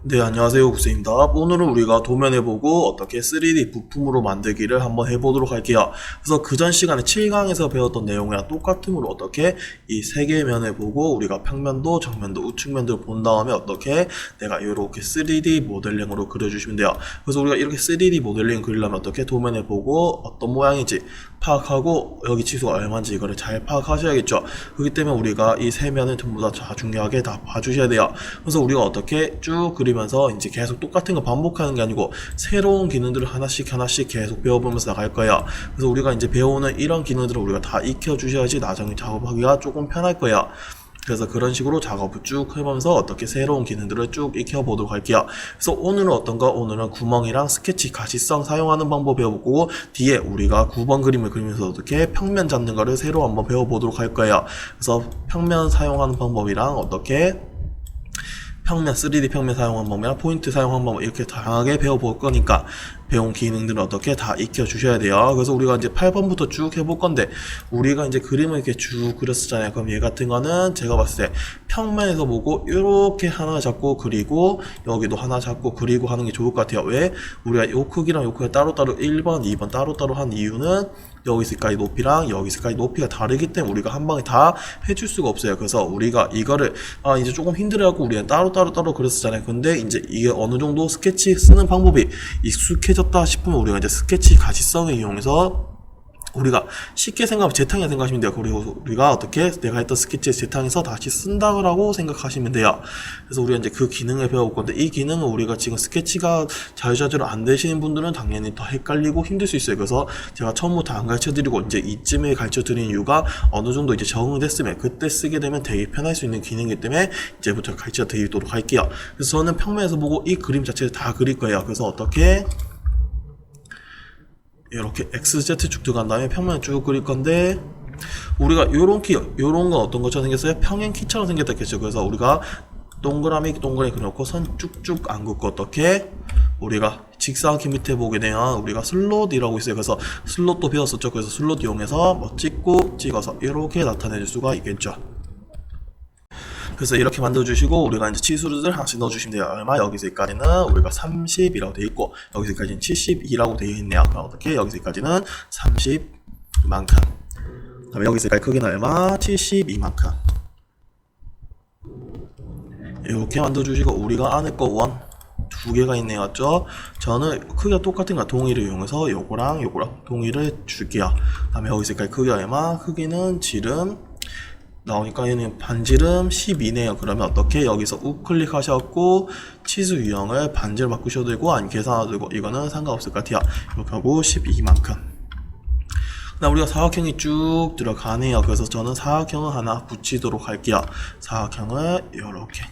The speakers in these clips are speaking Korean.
네, 안녕하세요. 구스입니다. 오늘은 우리가 도면해보고 어떻게 3D 부품으로 만들기를 한번 해보도록 할게요. 그래서 그전 시간에 7강에서 배웠던 내용이랑 똑같으므로 어떻게 이 세 개의 면을 보고 우리가 평면도, 정면도, 우측면도 본 다음에 어떻게 내가 이렇게 3D 모델링으로 그려주시면 돼요. 그래서 우리가 이렇게 3D 모델링 그리려면 어떻게 도면해보고 어떤 모양인지 파악하고 여기 치수가 얼마인지 이거를 잘 파악하셔야겠죠. 그렇기 때문에 우리가 이 세 면을 전부 다 중요하게 다 봐주셔야 돼요. 그래서 우리가 어떻게 쭉 그리면서 이제 계속 똑같은 거 반복하는 게 아니고 새로운 기능들을 하나씩 계속 배워보면서 나갈 거예요. 그래서 우리가 이제 배우는 이런 기능들을 우리가 다 익혀주셔야지 나중에 작업하기가 조금 편할 거예요. 그래서 그런 식으로 작업을 쭉 해보면서 어떻게 새로운 기능들을 쭉 익혀보도록 할게요. 그래서 오늘은 어떤가? 오늘은 구멍이랑 스케치 가시성 사용하는 방법 배워보고 뒤에 우리가 9번 그림을 그리면서 어떻게 평면 잡는 거를 새로 한번 배워보도록 할 거예요. 그래서 평면 사용하는 방법이랑 어떻게 평면, 3D 평면 사용한 방법이랑 포인트 사용한 방법 이렇게 다양하게 배워볼 거니까 배운 기능들은 어떻게 다 익혀 주셔야 돼요. 그래서 우리가 이제 8번부터 쭉 해볼 건데 우리가 이제 그림을 이렇게 쭉 그렸었잖아요. 그럼 얘 같은 거는 제가 봤을 때 평면에서 보고 이렇게 하나 잡고 그리고 여기도 하나 잡고 그리고 하는 게 좋을 것 같아요. 왜? 우리가 요 크기랑 요 크기가 따로따로 1번, 2번 따로따로 한 이유는 여기서까지 높이랑 여기서까지 높이가 다르기 때문에 우리가 한 방에 다 해줄 수가 없어요. 그래서 우리가 이거를 이제 조금 힘들어갖고 우리는 따로 그랬었잖아요. 근데 이제 이게 어느 정도 스케치 쓰는 방법이 익숙해졌다 싶으면 우리가 이제 스케치 가시성을 이용해서 우리가 쉽게 생각하면 재탕이라 생각하시면 돼요. 그리고 우리가 어떻게 내가 했던 스케치의 재탕에서 다시 쓴다고 생각하시면 돼요. 그래서 우리가 이제 그 기능을 배워볼 건데 이 기능은 우리가 지금 스케치가 자유자재로 안 되시는 분들은 당연히 더 헷갈리고 힘들 수 있어요. 그래서 제가 처음부터 안 가르쳐 드리고 이제 이쯤에 가르쳐 드리는 이유가 어느 정도 이제 적응됐으면 그때 쓰게 되면 되게 편할 수 있는 기능이기 때문에 이제부터 가르쳐 드리도록 할게요. 그래서 저는 평면에서 보고 이 그림 자체를 다 그릴 거예요. 그래서 어떻게 이렇게 XZ축 들어간 다음에 평면을 쭉 그릴 건데 우리가 요런 건 어떤 것처럼 생겼어요? 평행 키처럼 생겼다 했죠. 그래서 우리가 동그라미 그려놓고 선 쭉쭉 안 긋고 어떻게 우리가 직사각형 밑에 보게 되면 우리가 슬롯이라고 있어요. 그래서 슬롯도 배웠었죠. 그래서 슬롯 이용해서 뭐 찍어서 이렇게 나타낼 수가 있겠죠. 그래서 이렇게 만들어주시고 우리가 이제 치수를 하나씩 넣어주시면 돼요. 얼마? 여기서까지는 우리가 30이라고 되어 있고 여기서까지는 72라고 되어 있네요. 그럼 어떻게? 여기서까지는 30만큼 그 다음에 여기서까지 크기는 얼마? 72만큼 이렇게 만들어주시고 우리가 안에 거 원 두 개가 있네요. 맞죠? 저는 크기가 똑같은 거 동의를 이용해서 요거랑 동의를 줄게요. 그 다음에 여기서까지 크기 얼마? 크기는 지름 나오니까 얘는 반지름 12네요. 그러면 어떻게? 여기서 우클릭 하셨고 치수 유형을 반지로 바꾸셔도 되고 아니면 계산하셔도 되고 이거는 상관없을 것 같아요. 이렇게 하고 12만큼 그다음 우리가 사각형이 쭉 들어가네요. 그래서 저는 사각형을 하나 붙이도록 할게요. 사각형을 이렇게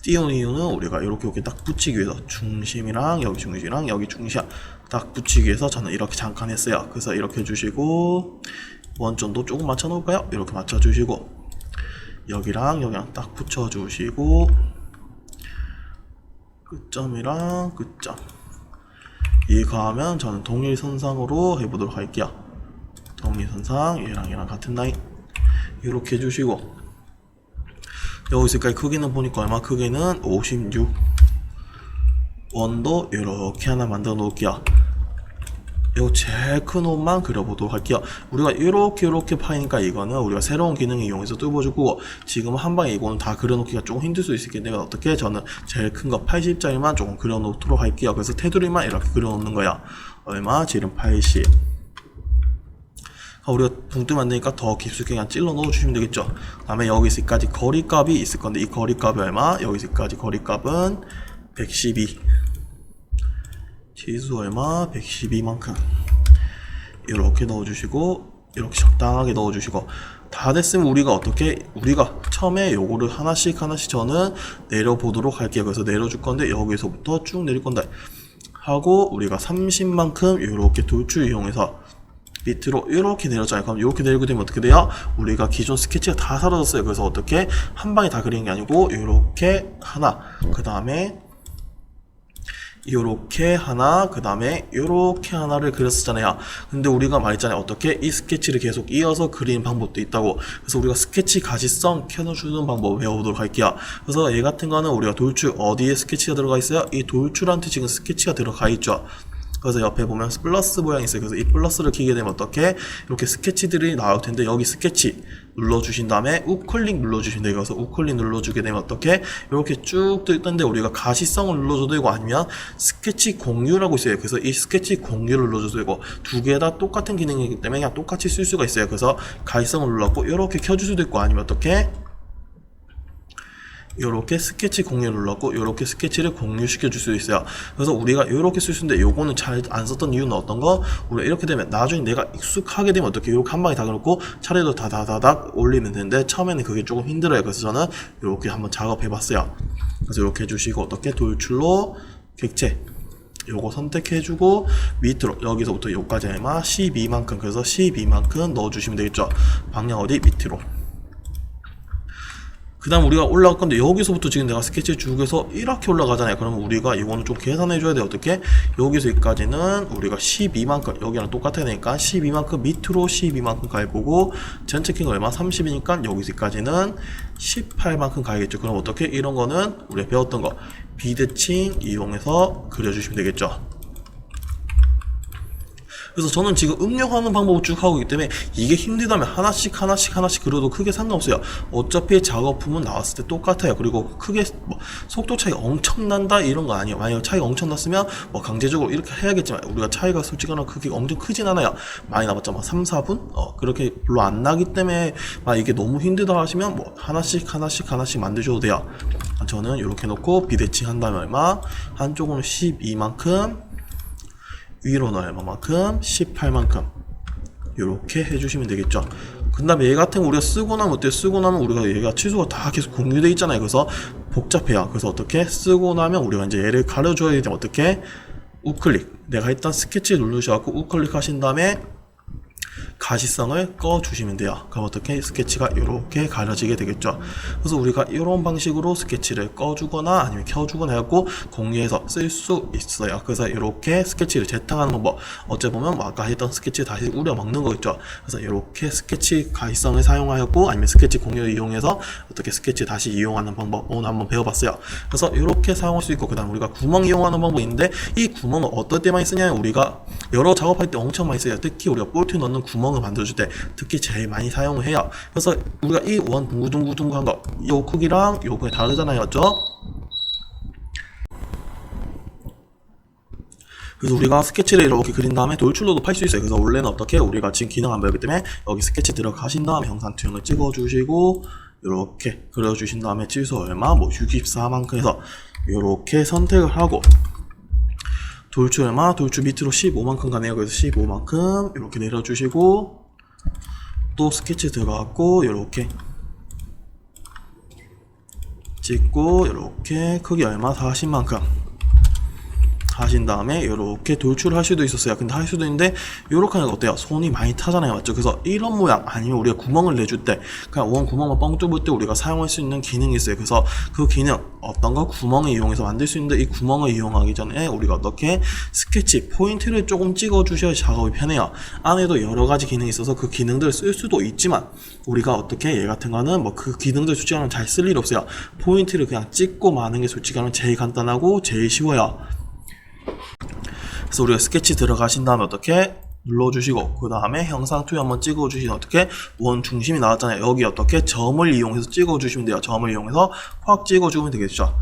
띄우는 이유는 우리가 이렇게 딱 붙이기 위해서 중심이랑 여기 중심 딱 붙이기 위해서 저는 이렇게 잠깐 했어요. 그래서 이렇게 해주시고 원점도 조금 맞춰 놓을까요? 이렇게 맞춰 주시고 여기랑 딱 붙여 주시고 끝점이랑 끝점 이거 하면 저는 동일선상으로 해보도록 할게요. 동일선상 얘랑 같은 라인 이렇게 해주시고 여기서까지 크기는 보니까 얼마? 크기는 56 원도 이렇게 하나 만들어 놓을게요. 요 제일 큰 옷만 그려보도록 할게요. 우리가 이렇게 파이니까 이거는 우리가 새로운 기능을 이용해서 뚫어주고 지금 한 방에 이거는 다 그려놓기가 조금 힘들 수 있겠는데 어떻게 저는 제일 큰 거 80짜리만 조금 그려놓도록 할게요. 그래서 테두리만 이렇게 그려놓는 거야. 얼마? 지름 80. 우리가 붕뜨 만드니까 더 깊숙이 그냥 찔러 넣어주시면 되겠죠. 그 다음에 여기서까지 거리값이 있을 건데 이 거리값이 얼마? 여기서까지 거리값은 112 치수 얼마? 112만큼 이렇게 넣어주시고 이렇게 적당하게 넣어주시고 다 됐으면 우리가 처음에 요거를 하나씩 저는 내려보도록 할게요. 그래서 내려줄 건데 여기서부터 쭉 내릴 건데 하고 우리가 30만큼 이렇게 돌출 이용해서 밑으로 이렇게 내렸잖아요. 그럼 이렇게 내리게 되면 어떻게 돼요? 우리가 기존 스케치가 다 사라졌어요. 그래서 어떻게 한 방에 다 그리는 게 아니고 이렇게 하나 그 다음에 요렇게 하나, 그 다음에 요렇게 하나를 그렸었잖아요. 근데 우리가 말했잖아요. 어떻게 이 스케치를 계속 이어서 그리는 방법도 있다고. 그래서 우리가 스케치 가시성 켜주는 방법 배워보도록 할게요. 그래서 얘 같은 거는 우리가 돌출 어디에 스케치가 들어가 있어요? 이 돌출한테 지금 스케치가 들어가 있죠. 그래서 옆에 보면 플러스 모양이 있어요. 그래서 이 플러스를 키게 되면 어떻게 이렇게 스케치들이 나올 텐데, 여기 스케치 눌러주신 다음에 우클릭 눌러주시면 돼요. 그래서 우클릭 눌러주게 되면 어떻게 이렇게 쭉 뜨는데, 우리가 가시성을 눌러줘도 되고 아니면 스케치 공유라고 있어요. 그래서 이 스케치 공유를 눌러줘도 되고, 두 개 다 똑같은 기능이기 때문에 그냥 똑같이 쓸 수가 있어요. 그래서 가시성을 눌렀고 이렇게 켜줄 수도 있고, 아니면 어떻게 요렇게 스케치 공유 눌렀고 요렇게 스케치를 공유시켜 줄 수 있어요. 그래서 우리가 요렇게 쓸 수 있는데, 요거는 잘 안 썼던 이유는 어떤 거? 우리가 이렇게 되면 나중에 내가 익숙하게 되면 어떻게 이렇게 한 방에 다 그렇고 차례도 다다다닥 올리면 되는데, 처음에는 그게 조금 힘들어요. 그래서 저는 요렇게 한번 작업해 봤어요. 그래서 이렇게 해주시고, 어떻게 돌출로 객체 요거 선택해주고 밑으로 여기서부터 요까지 아마 12만큼, 그래서 12만큼 넣어주시면 되겠죠. 방향 어디? 밑으로. 그 다음 우리가 올라갈 건데, 여기서부터 지금 내가 스케치 쭉 해서 이렇게 올라가잖아요. 그러면 우리가 이거는 좀 계산해 줘야 돼요. 어떻게? 여기서 여기까지는 우리가 12만큼, 여기랑 똑같아야 되니까 12만큼 밑으로 12만큼 가해보고, 전체 킹 얼마? 30이니까 여기서 여기까지는 18만큼 가야겠죠. 그럼 어떻게? 이런 거는 우리가 배웠던 거 비대칭 이용해서 그려주시면 되겠죠. 그래서 저는 지금 입력하는 방법을 쭉 하고 있기 때문에 이게 힘들다면 하나씩 그려도 크게 상관없어요. 어차피 작업품은 나왔을 때 똑같아요. 그리고 크게 뭐 속도 차이가 엄청난다 이런 거 아니에요. 만약 차이가 엄청 났으면 뭐 강제적으로 이렇게 해야겠지만, 우리가 차이가 솔직히 크게 엄청 크진 않아요. 많이 나봤자 뭐 3, 4분? 그렇게 별로 안 나기 때문에 이게 너무 힘들다 하시면 뭐 하나씩 만드셔도 돼요. 저는 이렇게 놓고 비대칭 한 다음에 얼마? 한쪽은 12만큼, 위로는 얼마만큼? 18만큼 이렇게 해주시면 되겠죠. 그 다음에 얘 같은 거 우리가 쓰고 나면 어때요? 쓰고 나면 우리가 얘가 취소가 다 계속 공유되어 있잖아요. 그래서 복잡해요. 그래서 어떻게? 쓰고 나면 우리가 이제 얘를 가려줘야 되면 어떻게? 우클릭, 내가 일단 스케치 누르셔갖고 우클릭 하신 다음에 가시성을 꺼주시면 돼요. 그럼 어떻게? 스케치가 이렇게 가려지게 되겠죠. 그래서 우리가 이런 방식으로 스케치를 꺼주거나 아니면 켜주거나 해갖고 공유해서 쓸 수 있어요. 그래서 이렇게 스케치를 재탕하는 방법, 어째 보면 아까 했던 스케치 다시 우려먹는 거 있죠. 그래서 이렇게 스케치 가시성을 사용하였고, 아니면 스케치 공유를 이용해서 어떻게 스케치 다시 이용하는 방법 오늘 한번 배워봤어요. 그래서 이렇게 사용할 수 있고, 그 다음 우리가 구멍 이용하는 방법이 있는데, 이 구멍은 어떨 때 많이 쓰냐면, 우리가 여러 작업할 때 엄청 많이 써요. 특히 우리가 볼트 넣는 구멍을 만들어줄 때 특히 제일 많이 사용을 해요. 그래서 우리가 이 원 둥글둥글한 거, 요 크기랑 요 크기 다르잖아요. 맞죠? 그래서 우리가 스케치를 이렇게 그린 다음에 돌출로도 팔 수 있어요. 그래서 원래는 어떻게? 우리가 지금 기능 안 배우기 때문에 여기 스케치 들어가신 다음에 형상 투영을 찍어주시고, 이렇게 그려주신 다음에 취소 얼마? 뭐 64만큼 해서 이렇게 선택을 하고, 돌출 얼마? 돌출 밑으로 15만큼 가네요. 그래서 15만큼 이렇게 내려주시고, 또 스케치 들어갔고 이렇게 찍고, 이렇게 크기 얼마? 40만큼 하신 다음에 이렇게 돌출을 할 수도 있었어요. 근데 할 수도 있는데 이렇게 하는 거 어때요? 손이 많이 타잖아요. 맞죠? 그래서 이런 모양, 아니면 우리가 구멍을 내줄 때 그냥 원 구멍만 뻥 뚫을 때 우리가 사용할 수 있는 기능이 있어요. 그래서 그 기능 어떤 거? 구멍을 이용해서 만들 수 있는데, 이 구멍을 이용하기 전에 우리가 어떻게? 스케치 포인트를 조금 찍어 주셔야 작업이 편해요. 안에도 여러 가지 기능이 있어서 그 기능들을 쓸 수도 있지만, 우리가 어떻게? 얘 같은 거는 뭐 그 기능들 솔직히 하면 잘 쓸 일 없어요. 포인트를 그냥 찍고 마는 게 솔직히 하면 제일 간단하고 제일 쉬워요. 그래서 우리가 스케치 들어가신 다음에 어떻게? 눌러주시고, 그 다음에 형상 투영 한번 찍어주시면 어떻게? 원 중심이 나왔잖아요. 여기 어떻게? 점을 이용해서 찍어주시면 돼요. 점을 이용해서 확 찍어주면 되겠죠.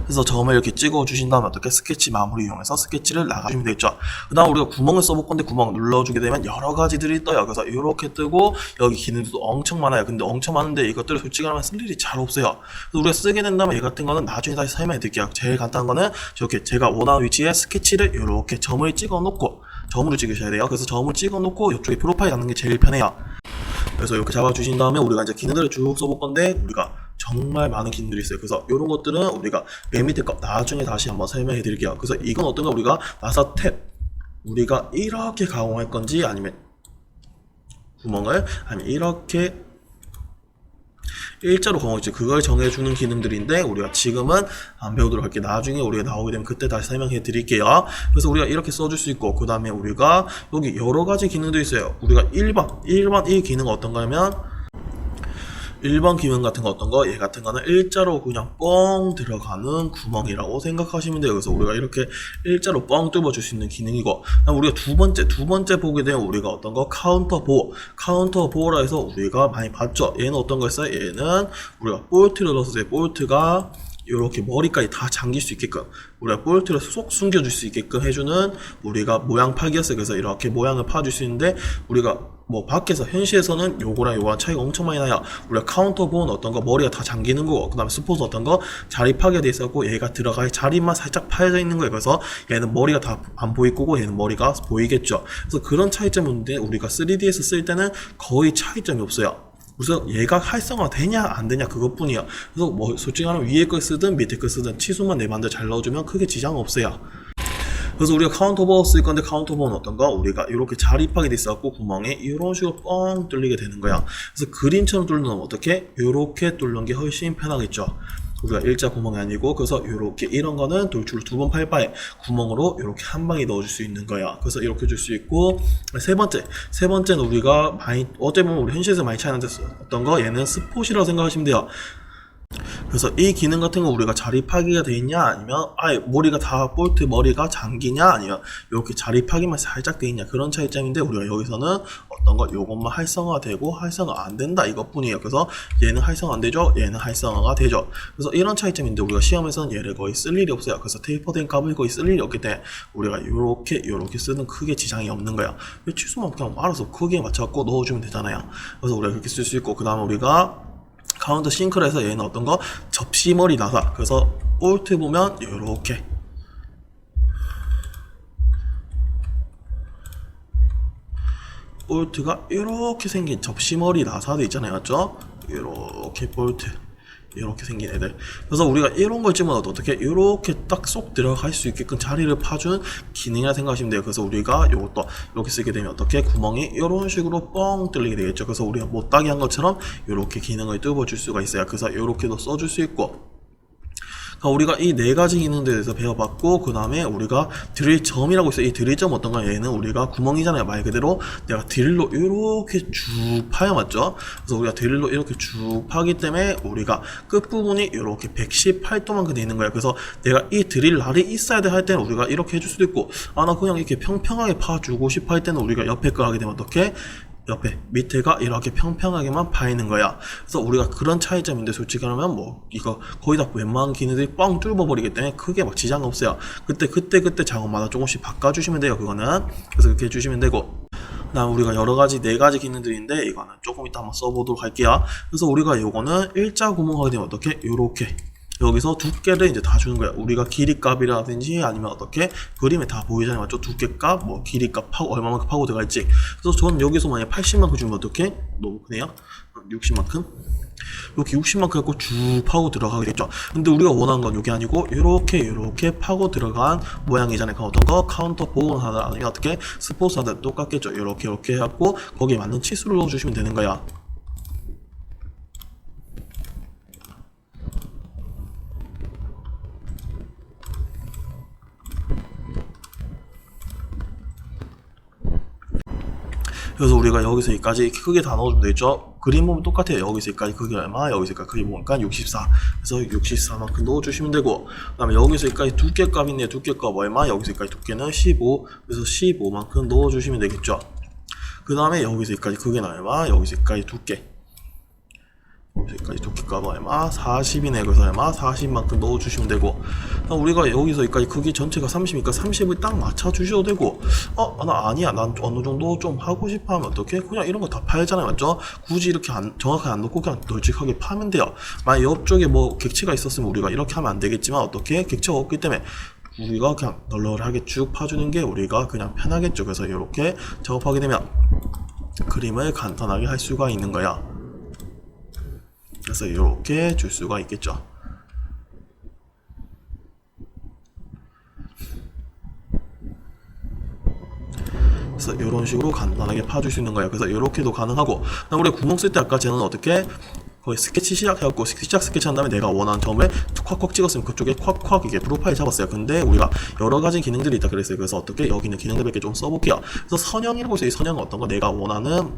그래서 점을 이렇게 찍어주신 다음에 어떻게? 스케치 마무리 이용해서 스케치를 나가주면 되겠죠. 그 다음 우리가 구멍을 써볼 건데, 구멍 눌러주게 되면 여러 가지들이 떠요. 그래서 이렇게 뜨고, 여기 기능도 엄청 많아요. 근데 엄청 많은데 이것들을 솔직히 하면 쓸 일이 잘 없어요. 그래서 우리가 쓰게 된다면 얘 같은 거는 나중에 다시 설명해 드릴게요. 제일 간단한 거는 이렇게 제가 원하는 위치에 스케치를 이렇게 점을 찍어 놓고, 점으로 찍으셔야 돼요. 그래서 점을 찍어 놓고 이쪽에 프로파일 잡는 게 제일 편해요. 그래서 이렇게 잡아주신 다음에 우리가 이제 기능들을 쭉 써볼 건데, 우리가 정말 많은 기능들이 있어요. 그래서 이런 것들은 우리가 맨 밑에 거 나중에 다시 한번 설명해 드릴게요. 그래서 이건 어떤가? 우리가 마사 탭, 우리가 이렇게 가공할 건지, 아니면 구멍을, 아니면 일자로 가공했지. 그걸 정해주는 기능들인데 우리가 지금은 안 배우도록 할게요. 나중에 우리가 나오게 되면 그때 다시 설명해 드릴게요. 그래서 우리가 이렇게 써줄 수 있고, 그 다음에 우리가 여기 여러 가지 기능도 있어요. 우리가 1번 이 기능은 어떤 거냐면 1번 기능 같은 거 어떤 거? 얘 같은 거는 일자로 그냥 뻥 들어가는 구멍이라고 생각하시면 돼요. 그래서 우리가 이렇게 일자로 뻥 뚫어줄 수 있는 기능이고, 우리가 두 번째 보게 되면 우리가 어떤 거? 카운터 보호라 해서 우리가 많이 봤죠. 얘는 어떤 거였어요? 얘는 우리가 볼트를 넣었어요. 볼트가 이렇게 머리까지 다 잠길 수 있게끔 우리가 볼트를 쏙 숨겨줄 수 있게끔 해주는 우리가 모양 파기였어요. 그래서 이렇게 모양을 파줄 수 있는데, 우리가 뭐 밖에서 현실에서는 요거랑 요거랑 차이가 엄청 많이 나요. 우리가 카운터 보는 어떤 거 머리가 다 잠기는 거고, 그 다음에 스포츠 어떤 거 자리 파괴돼 있었고, 얘가 들어갈 자리만 살짝 파여져 있는 거예요. 그래서 얘는 머리가 다 안 보일 거고 얘는 머리가 보이겠죠. 그래서 그런 차이점인데 우리가 3D에서 쓸 때는 거의 차이점이 없어요. 그래서 얘가 활성화 되냐 안 되냐 그것뿐이야. 그래서 뭐 솔직히 말하면 위에 걸 쓰든 밑에 걸 쓰든 치수만 내 맘대로 잘 넣어주면 크게 지장 없어요. 그래서 우리가 카운터버어 쓸 건데, 카운터버어는 어떤 거? 우리가 이렇게 자립하게 돼 있어갖고 구멍에 이런 식으로 뻥 뚫리게 되는 거야. 그래서 그림처럼 뚫는 어떻게? 이렇게 뚫는 게 훨씬 편하겠죠. 우리가 일자 구멍이 아니고, 그래서 이렇게 이런 거는 돌출을 2번 팔 바에 구멍으로 이렇게 한 방에 넣어줄 수 있는 거야. 그래서 이렇게 줄 수 있고, 세 번째는 우리가 많이 어째 보면 우리 현실에서 많이 차이나는 어떤 거? 얘는 스폿이라고 생각하시면 돼요. 그래서 이 기능 같은 거 우리가 자립하기가 돼 있냐, 아니면 아예 머리가 다 볼트 머리가 잠기냐, 아니면 이렇게 자립하기만 살짝 돼 있냐, 그런 차이점인데, 우리가 여기서는 어떤 거 요것만 활성화되고 활성화 안 된다 이것뿐이에요. 그래서 얘는 활성화 안 되죠, 얘는 활성화가 되죠. 그래서 이런 차이점인데 우리가 시험에서는 얘를 거의 쓸 일이 없어요. 그래서 테이퍼된 값을 거의 쓸 일이 없기 때문에 우리가 요렇게 쓰는 크게 지장이 없는 거야. 치수만 그냥 알아서 크기에 맞춰갖고 넣어주면 되잖아요. 그래서 우리가 그렇게 쓸 수 있고, 그 다음에 우리가 카운터 싱크를 해서 얘는 어떤 거? 접시머리 나사. 그래서 볼트 보면 요렇게 볼트가 이렇게 생긴 접시머리 나사도 있잖아요. 맞죠? 이렇게 볼트 이렇게 생긴 애들. 그래서 우리가 이런 걸 집어넣어도 어떻게 이렇게 딱 쏙 들어갈 수 있게끔 자리를 파준 기능이라 생각하시면 돼요. 그래서 우리가 요것도 이렇게 쓰게 되면 어떻게 구멍이 이런 식으로 뻥 뚫리게 되겠죠. 그래서 우리가 못따기 한 것처럼 이렇게 기능을 뚫어줄 수가 있어요. 그래서 이렇게도 써줄 수 있고, 우리가 이 네 가지 기능들에 대해서 배워봤고, 그 다음에 우리가 드릴점이라고 있어요. 이 드릴점 어떤 거야? 얘는 우리가 구멍이잖아요. 말 그대로 내가 드릴로 이렇게 쭉 파여, 맞죠? 그래서 우리가 드릴로 이렇게 쭉 파기 때문에 우리가 끝부분이 이렇게 118도만큼 돼 있는 거야. 그래서 내가 이 드릴 날이 있어야 돼 할 때는 우리가 이렇게 해줄 수도 있고, 나 그냥 이렇게 평평하게 파주고 싶어 할 때는 우리가 옆에 거 하게 되면 어떻게? 옆에 밑에가 이렇게 평평하게만 파이는 거야. 그래서 우리가 그런 차이점인데, 솔직히 하면 뭐 이거 거의 다 웬만한 기능들이 뻥 뚫어버리기 때문에 크게 막 지장 없어요. 그때 작업마다 조금씩 바꿔주시면 돼요. 그거는 그래서 그렇게 해주시면 되고, 그다음 우리가 여러 가지 네 가지 기능들인데 이거는 조금 이따 한번 써보도록 할게요. 그래서 우리가 요거는 일자 구멍 하게 되면 어떻게? 요렇게 여기서 두께를 이제 다 주는 거야. 우리가 길이값이라든지 아니면 어떻게 그림에 다 보이잖아요. 맞죠? 두께값, 뭐 길이값 파고 얼마만큼 파고 들어갈지. 그래서 저는 여기서 만약에 80만큼 주면 어떻게? 너무 크네요. 60만큼. 이렇게 60만큼 갖고 쭉 파고 들어가겠죠. 근데 우리가 원하는 건 이게 아니고 이렇게 파고 들어간 모양이잖아요. 그 어떤 거 카운터 보호는 하다 아니면 어떻게 스포츠 하다 똑같겠죠. 이렇게 해갖고 거기에 맞는 치수를 넣어주시면 되는 거야. 그래서 우리가 여기서 여기까지 크게 다 넣어주면 되죠. 그림 보면 똑같아요. 여기서 여기까지 크기 얼마, 여기서 여기까지 크기 보니까 64. 그래서 64만큼 넣어주시면 되고, 그 다음에 여기서 여기까지 두께값 있네요. 두께값 얼마, 여기서 여기까지 두께는 15. 그래서 15만큼 넣어주시면 되겠죠. 그 다음에 여기서 여기까지 크기는 얼마, 여기서 여기까지 두께. 여기까지 두께값 얼마? 40이네. 그래서 얼마? 40만큼 넣어주시면 되고, 우리가 여기서 여기까지 크기 전체가 30이니까 30을 딱 맞춰주셔도 되고, 나 아니야, 난 어느 정도 좀 하고 싶어 하면 어떻게? 그냥 이런 거 다 팔잖아요. 맞죠? 굳이 이렇게 정확하게 안 놓고 그냥 널찍하게 파면 돼요. 만약 옆쪽에 뭐 객체가 있었으면 우리가 이렇게 하면 안 되겠지만, 어떻게? 객체가 없기 때문에 우리가 그냥 널널하게 쭉 파주는 게 우리가 그냥 편하겠죠. 그래서 이렇게 작업하게 되면 그림을 간단하게 할 수가 있는 거야. 그래서 이렇게 줄 수가 있겠죠. 그래서 이런 식으로 간단하게 파줄 수 있는 거예요. 그래서 이렇게도 가능하고, 우리 구멍 쓸 때 아까 쟤는 어떻게 거기 스케치 시작해갖고 시작 스케치 한 다음에 내가 원하는 점을 콱콱 찍었으면 그쪽에 콱콱 이게 프로파일 잡았어요. 근데 우리가 여러 가지 기능들이 있다 그랬어요. 그래서 어떻게 여기는 기능들 몇 개 좀 써볼게요. 그래서 선형이라고 해서 이 선형은 어떤 거 내가 원하는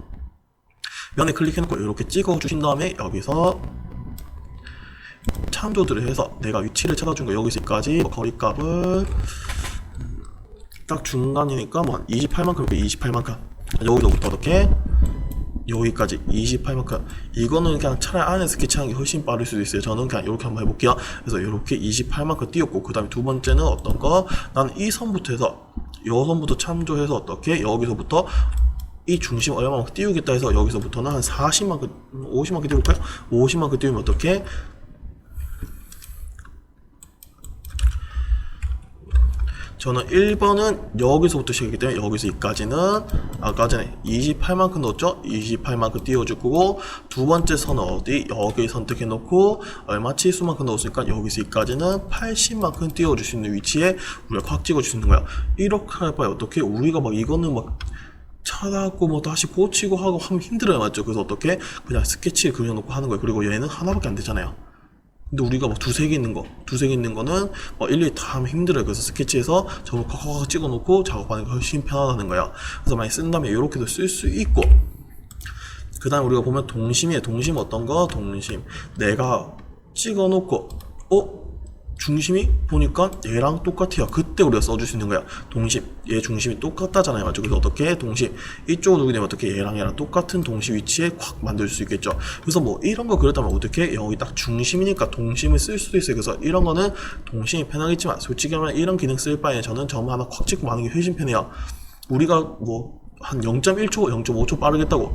면에 클릭해놓고 이렇게 찍어주신 다음에 여기서 참조들을 해서 내가 위치를 찾아준 거 여기서까지 뭐 거리값을 딱 중간이니까 뭐 한 28만큼 28만큼 여기서부터 어떻게 여기까지 28만큼 이거는 그냥 차라리 안에 스케치하는 게 훨씬 빠를 수도 있어요. 저는 그냥 이렇게 한번 해볼게요. 그래서 이렇게 28만큼 띄웠고 그 다음에 두 번째는 어떤 거 나는 이 선부터 해서 요 선부터 참조해서 어떻게 여기서부터 이 중심 얼마만큼 띄우겠다 해서 여기서부터는 한 40만큼 50만큼 띄울까요? 50만큼 띄우면 어떻게 저는 1번은 여기서부터 시작이기 때문에 여기서 여기까지는 아까 전에 28만큼 넣었죠? 28만큼 띄워줄 거고 두 번째 선은 어디? 여기 선택해 놓고 얼마 치수만큼 넣었으니까 여기서 여기까지는 80만큼 띄워줄 수 있는 위치에 우리가 콱 찍어줄 수 있는 거야. 이렇게 할 바에 어떻게 우리가 막 이거는 막 찾아갖고 뭐 다시 고치고 하고 하면 힘들어요. 맞죠? 그래서 어떻게 그냥 스케치 그려놓고 하는 거예요. 그리고 얘는 하나밖에 안 되잖아요. 근데 우리가 막 두세 개 있는 거는 막 일일이 다 하면 힘들어요. 그래서 스케치에서 점을 콱콱 찍어놓고 작업하는 게 훨씬 편하다는 거야. 그래서 많이 쓴 다음에 이렇게도 쓸 수 있고 그 다음에 우리가 보면 동심이에요. 동심 어떤 거? 동심 내가 찍어놓고 중심이 보니까 얘랑 똑같아요. 그때 우리가 써줄 수 있는 거야. 동심 얘 중심이 똑같다잖아요. 맞죠? 그래서 어떻게 동심 이쪽으로 누르게 되면 어떻게 얘랑 똑같은 동심 위치에 콱 만들 수 있겠죠. 그래서 뭐 이런 거 그렸다면 어떻게 여기 딱 중심이니까 동심을 쓸 수도 있어요. 그래서 이런 거는 동심이 편하겠지만 솔직히 하면 이런 기능 쓸 바에 저는 점 하나 콱 찍고 마는 게 훨씬 편해요. 우리가 뭐 한 0.1초 0.5초 빠르겠다고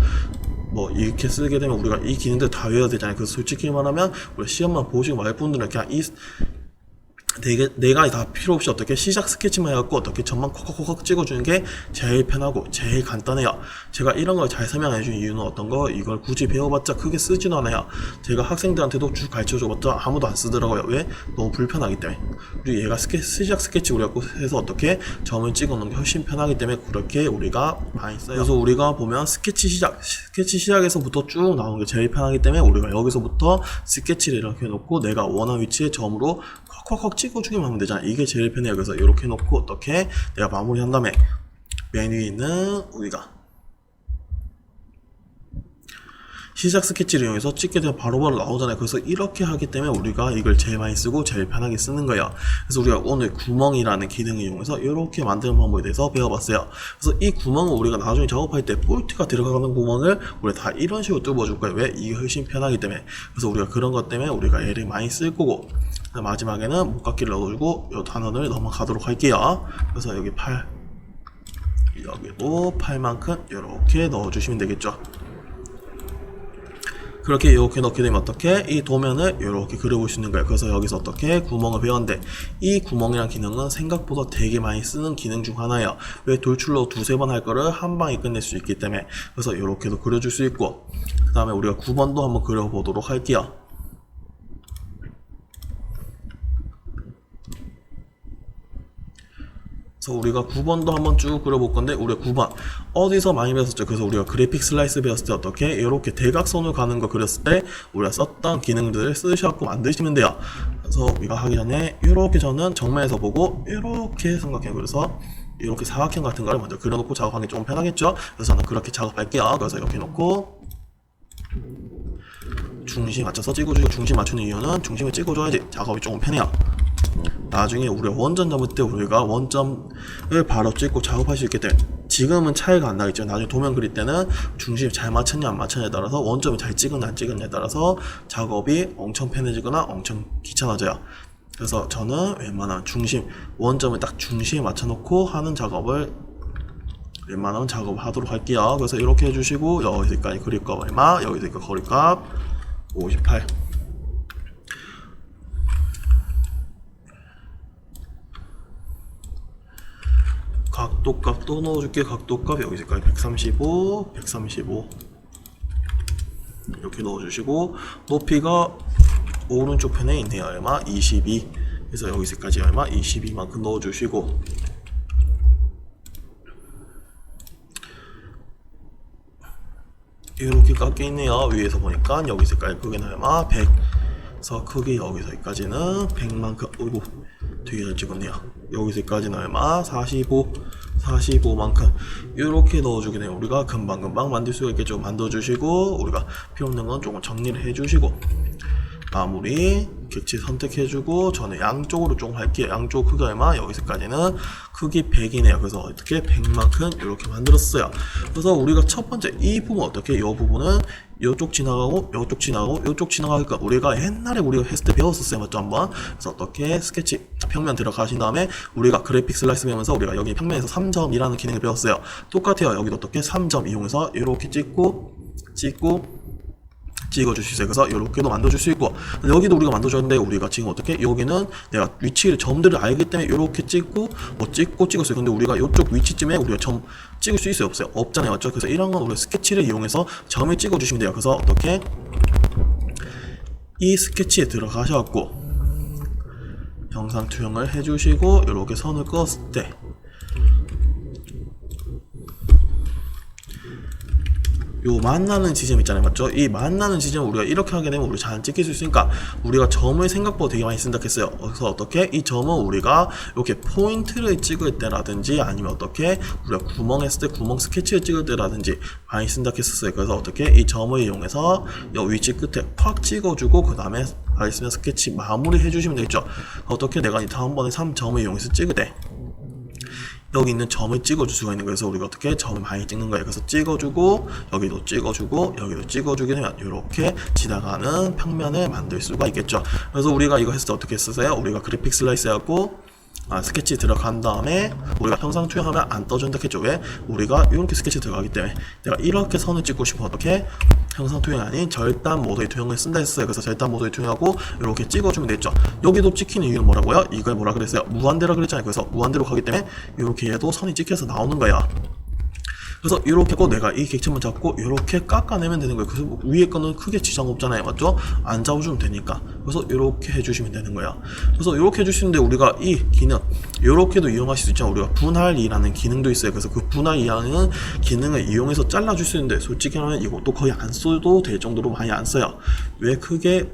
뭐 이렇게 쓰게 되면 우리가 이 기능들 다 외워야 되잖아요. 그래서 솔직히 말하면 우리 시험만 보시고 말 분들은 그냥 이 내가 다 필요 없이 어떻게 시작 스케치만 해갖고 어떻게 점만 콕콕콕 찍어주는 게 제일 편하고 제일 간단해요. 제가 이런 걸 잘 설명해준 이유는 어떤 거 이걸 굳이 배워봤자 크게 쓰지도 않아요. 제가 학생들한테도 쭉 가르쳐줘봤자 아무도 안 쓰더라고요. 왜? 너무 불편하기 때문에. 그리고 얘가 시작 스케치 우리가 해서 어떻게 점을 찍어놓는 게 훨씬 편하기 때문에 그렇게 우리가 많이 써요. 그래서 우리가 보면 스케치 시작에서부터 쭉 나오는 게 제일 편하기 때문에 우리가 여기서부터 스케치를 이렇게 해놓고 내가 원하는 위치에 점으로 콱콱콱 찍어주기만 하면 되잖아. 이게 제일 편해요. 그래서 이렇게 놓고 어떻게 내가 마무리한 다음에 맨 위에 있는 우리가 시작 스케치를 이용해서 찍게 되면 바로바로 나오잖아요. 그래서 이렇게 하기 때문에 우리가 이걸 제일 많이 쓰고 제일 편하게 쓰는 거예요. 그래서 우리가 오늘 구멍이라는 기능을 이용해서 이렇게 만드는 방법에 대해서 배워봤어요. 그래서 이 구멍은 우리가 나중에 작업할 때 볼트가 들어가는 구멍을 우리가 다 이런 식으로 뚫어줄 거예요. 왜? 이게 훨씬 편하기 때문에. 그래서 우리가 그런 것 때문에 우리가 얘를 많이 쓸 거고 마지막에는 목깎이를 넣어주고 이 단원을 넘어가도록 할게요. 그래서 여기 8 여기도 8만큼 이렇게 넣어주시면 되겠죠. 그렇게 이렇게 넣게 되면 어떻게 이 도면을 이렇게 그려볼 수 있는 거예요. 그래서 여기서 어떻게 구멍을 배웠는데 이 구멍이란 기능은 생각보다 되게 많이 쓰는 기능 중 하나예요. 왜 돌출로 두세 번 할 거를 한 방에 끝낼 수 있기 때문에. 그래서 이렇게도 그려줄 수 있고 그 다음에 우리가 9번도 한번 그려보도록 할게요. 그래서 우리가 9번도 한번 쭉 그려볼 건데 우리가 9번 어디서 많이 배웠었죠? 그래서 우리가 그래픽 슬라이스 배웠을 때 어떻게 이렇게 대각선으로 가는 거 그렸을 때 우리가 썼던 기능들을 쓰셔갖고 만드시면 돼요. 그래서 우리가 하기 전에 이렇게 저는 정면에서 보고 이렇게 삼각형 그래서 이렇게 사각형 같은 거를 먼저 그려놓고 작업하는 게 조금 편하겠죠? 그래서 저는 그렇게 작업할게요. 그래서 이렇게 놓고 중심 맞춰서 찍어주고 중심 맞추는 이유는 중심을 찍어줘야지 작업이 조금 편해요. 나중에 우리가 원점 잡을 때 우리가 원점을 바로 찍고 작업할 수 있기 때문에 지금은 차이가 안 나겠죠. 나중에 도면 그릴 때는 중심이 잘 맞췄냐 안 맞췄냐에 따라서 원점을 잘 찍었냐 안 찍었냐에 따라서 작업이 엄청 편해지거나 엄청 귀찮아져요. 그래서 저는 웬만하면 중심 원점을 딱 중심에 맞춰놓고 하는 작업을 웬만하면 작업을 하도록 할게요. 그래서 이렇게 해주시고 여기서까지 그릴값 얼마 여기서까지 거리값 58 각도값 또 넣어줄게. 각도값 여기서까지 135 135 이렇게 넣어주시고 높이가 오른쪽 편에 있네요. 얼마? 22 그래서 여기서까지 얼마? 22만큼 넣어주시고 이렇게 깎여 있네요. 위에서 보니까 여기 색깔 크기는 얼마? 100. 그래서 크기 여기서까지는 100만큼. 어이구, 되게 잘 찍었네요. 여기서까지는 얼마? 45만큼. 이렇게 넣어주게 되면 우리가 금방금방 만들 수가 있겠죠. 만들어주시고 우리가 필요 없는 건 조금 정리를 해주시고 마무리 객체 선택해주고 저는 양쪽으로 조금 할게요. 양쪽 크기 얼마? 여기서까지는 크기 100이네요. 그래서 어떻게 100만큼 이렇게 만들었어요. 그래서 우리가 첫 번째 이 부분 어떻게, 이 부분은 요쪽 지나가고 요쪽 지나가고 요쪽 지나가니까 우리가 옛날에 우리가 했을 때 배웠었어요. 맞죠? 한번. 그래서 어떻게 스케치 평면 들어가신 다음에 우리가 그래픽 슬라이스 배우면서 우리가 여기 평면에서 3점이라는 기능을 배웠어요. 똑같아요. 여기도 어떻게 3점 이용해서 이렇게 찍어줄 수 있어요. 그래서 이렇게도 만들어줄 수 있고, 여기도 우리가 만들어줬는데 우리가 지금 어떻게, 여기는 내가 위치를 점들을 알기 때문에 이렇게 찍고 찍었어요. 근데 우리가 이쪽 위치쯤에 우리가 점 찍을 수 있어요? 없어요? 없잖아요. 맞죠? 그래서 이런 건 우리가 스케치를 이용해서 점을 찍어주시면 돼요. 그래서 어떻게, 이 스케치에 들어가셔갖고 영상 투영을 해주시고 이렇게 선을 그었을 때 요 만나는 지점 있잖아요. 맞죠? 이 만나는 지점 우리가 이렇게 하게 되면 우리가 잘 찍힐 수 있으니까 우리가 점을 생각보다 되게 많이 쓴다 했어요. 그래서 어떻게 이 점은 우리가 이렇게 포인트를 찍을 때라든지 아니면 어떻게 우리가 구멍 했을 때 구멍 스케치를 찍을 때라든지 많이 쓴다 했었어요. 그래서 어떻게 이 점을 이용해서 이 위치 끝에 팍 찍어주고 그 다음에 다 있으면 스케치 마무리 해주시면 되겠죠. 어떻게 내가 이 다음번에 3점을 이용해서 찍을 때 여기 있는 점을 찍어줄 수가 있는 거예요. 그래서 우리가 어떻게 점을 많이 찍는 거예요. 그래서 찍어주고 여기도 찍어주고 여기도 찍어주게 되면 이렇게 지나가는 평면을 만들 수가 있겠죠. 그래서 우리가 이거 했을 때 어떻게 쓰세요? 우리가 그래픽 슬라이스 하고 스케치 들어간 다음에 우리가 형상 투영하면 안 떠준다 했죠. 왜? 우리가 이렇게 스케치 들어가기 때문에 내가 이렇게 선을 찍고 싶어 어떻게 형상 투영이 아닌 절단 모드의 투영을 쓴다 했어요. 그래서 절단 모드의 투영하고 이렇게 찍어주면 되겠죠. 여기도 찍히는 이유는 뭐라고요? 이걸 뭐라 그랬어요? 무한대라 그랬잖아요. 그래서 무한대로 가기 때문에 이렇게 해도 선이 찍혀서 나오는 거야. 그래서 이렇게 꼭 내가 이 객체만 잡고 이렇게 깎아내면 되는 거예요. 그래서 위에 거는 크게 지장 없잖아요. 맞죠? 안 잡아주면 되니까. 그래서 이렇게 해주시면 되는 거야. 그래서 이렇게 해주시는데 우리가 이 기능 이렇게도 이용하실 수 있잖아요. 우리가 분할이라는 기능도 있어요. 그래서 그 분할이라는 기능을 이용해서 잘라줄 수 있는데 솔직히 하면 이것도 거의 안 써도 될 정도로 많이 안 써요. 왜 크게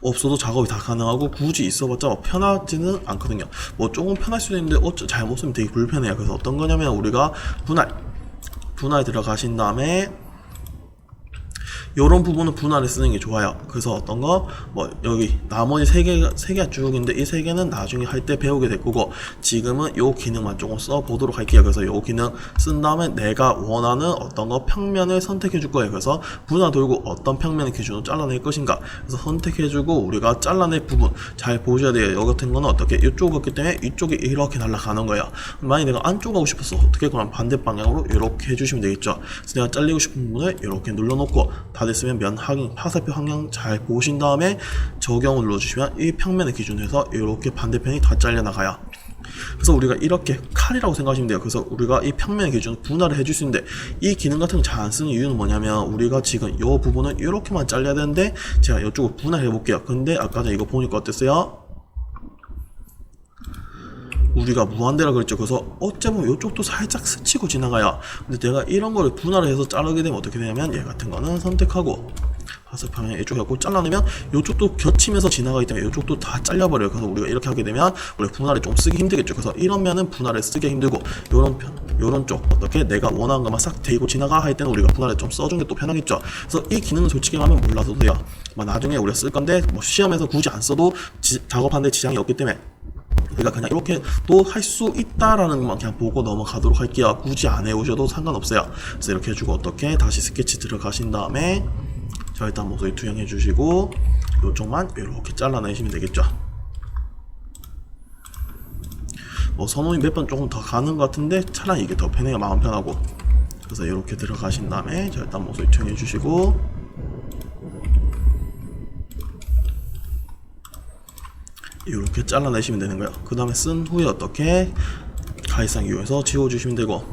없어도 작업이 다 가능하고 굳이 있어봤자 편하지는 않거든요. 뭐 조금 편할 수도 있는데 잘못 쓰면 되게 불편해요. 그래서 어떤 거냐면 우리가 분할 들어가신 다음에 요런 부분은 분할을 쓰는 게 좋아요. 그래서 어떤 거, 뭐, 여기, 나머지 세 개가 쭉 있는데, 이 세 개는 나중에 할 때 배우게 될 거고, 지금은 요 기능만 조금 써보도록 할게요. 그래서 요 기능 쓴 다음에 내가 원하는 어떤 거 평면을 선택해 줄 거예요. 그래서 분할 돌고 어떤 평면을 기준으로 잘라낼 것인가. 그래서 선택해 주고, 우리가 잘라낼 부분 잘 보셔야 돼요. 요 같은 거는 어떻게, 이쪽 같기 때문에 이쪽이 이렇게 날아가는 거예요. 만약에 내가 안쪽 하고 싶었어. 어떻게, 그럼 반대 방향으로 이렇게 해주시면 되겠죠. 그래서 내가 잘리고 싶은 부분을 이렇게 눌러놓고, 다 됐으면 면 확인, 화살표 방향 잘 보신 다음에 적용을 눌러주시면 이 평면을 기준으로 해서 이렇게 반대편이 다 잘려나가요. 그래서 우리가 이렇게 칼이라고 생각하시면 돼요. 그래서 우리가 이 평면 기준으로 분할을 해줄 수 있는데 이 기능 같은 거 잘 안 쓰는 이유는 뭐냐면 우리가 지금 이 부분은 이렇게만 잘려야 되는데 제가 이쪽으로 분할해 볼게요. 근데 아까 전에 이거 보니까 어땠어요? 우리가 무한대라 그랬죠. 그래서 어쩌면 이쪽도 살짝 스치고 지나가요. 근데 내가 이런 거를 분할을 해서 자르게 되면 어떻게 되냐면 얘 같은 거는 선택하고 화살표 방향 이쪽에 갖고 잘라내면 이쪽도 겹치면서 지나가기 때문에 이쪽도 다 잘려버려요. 그래서 우리가 이렇게 하게 되면 우리 분할이 좀 쓰기 힘들겠죠. 그래서 이런 면은 분할을 쓰기 힘들고 요런 쪽 어떻게 내가 원하는 것만 싹 대고 지나가 할 때는 우리가 분할을 좀 써준 게 또 편하겠죠. 그래서 이 기능은 솔직히 말하면 몰라도 돼요. 나중에 우리가 쓸 건데 뭐 시험에서 굳이 안 써도 작업하는데 지장이 없기 때문에 우리가 그냥 이렇게 또 할 수 있다라는 것만 그냥 보고 넘어가도록 할게요. 굳이 안 해오셔도 상관없어요. 그래서 이렇게 해주고 어떻게 다시 스케치 들어가신 다음에 절단 모서리 투영해 주시고 이쪽만 이렇게 잘라내시면 되겠죠. 뭐 선호이 몇 번 조금 더 가는 것 같은데 차라리 이게 더 편해요. 마음 편하고. 그래서 이렇게 들어가신 다음에 절단 모서리 투영해 주시고 이렇게 잘라내시면 되는 거예요. 그 다음에 쓴 후에 어떻게 가이상 이용해서 지워주시면 되고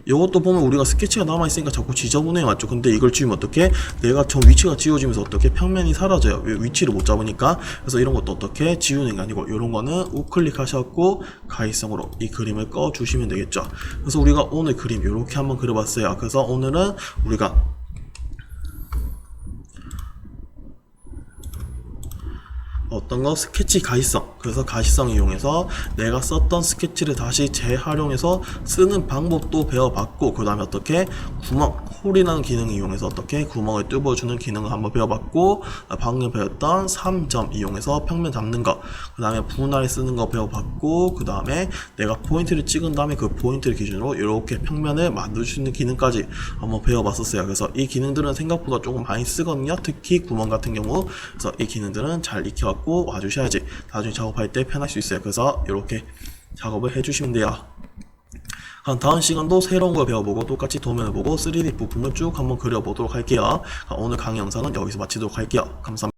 이것도 보면 우리가 스케치가 남아있으니까 자꾸 지저분해요, 맞죠? 근데 이걸 지우면 어떻게 내가 저 위치가 지워지면서 어떻게 평면이 사라져요. 왜? 위치를 못 잡으니까. 그래서 이런 것도 어떻게 지우는 게 아니고 이런 거는 우클릭 하셨고 가이성으로 이 그림을 꺼 주시면 되겠죠. 그래서 우리가 오늘 그림 이렇게 한번 그려봤어요. 그래서 오늘은 우리가 어떤 거 스케치 가시성, 그래서 가시성 이용해서 내가 썼던 스케치를 다시 재활용해서 쓰는 방법도 배워봤고, 그 다음에 어떻게 구멍, 홀이라는 기능을 이용해서 어떻게 구멍을 뚫어주는 기능을 한번 배워봤고, 방금 배웠던 3점 이용해서 평면 잡는 거, 그 다음에 분할 쓰는 거 배워봤고, 그 다음에 내가 포인트를 찍은 다음에 그 포인트를 기준으로 이렇게 평면을 만들 수 있는 기능까지 한번 배워봤었어요. 그래서 이 기능들은 생각보다 조금 많이 쓰거든요. 특히 구멍 같은 경우. 그래서 이 기능들은 잘 익혀갖고 와주셔야지 나중에 작업할 때 편할 수 있어요. 그래서 이렇게 작업을 해주시면 돼요. 다음 시간도 새로운 걸 배워보고 똑같이 도면을 보고 3D 부품을 쭉 한번 그려보도록 할게요. 오늘 강의 영상은 여기서 마치도록 할게요. 감사합니다.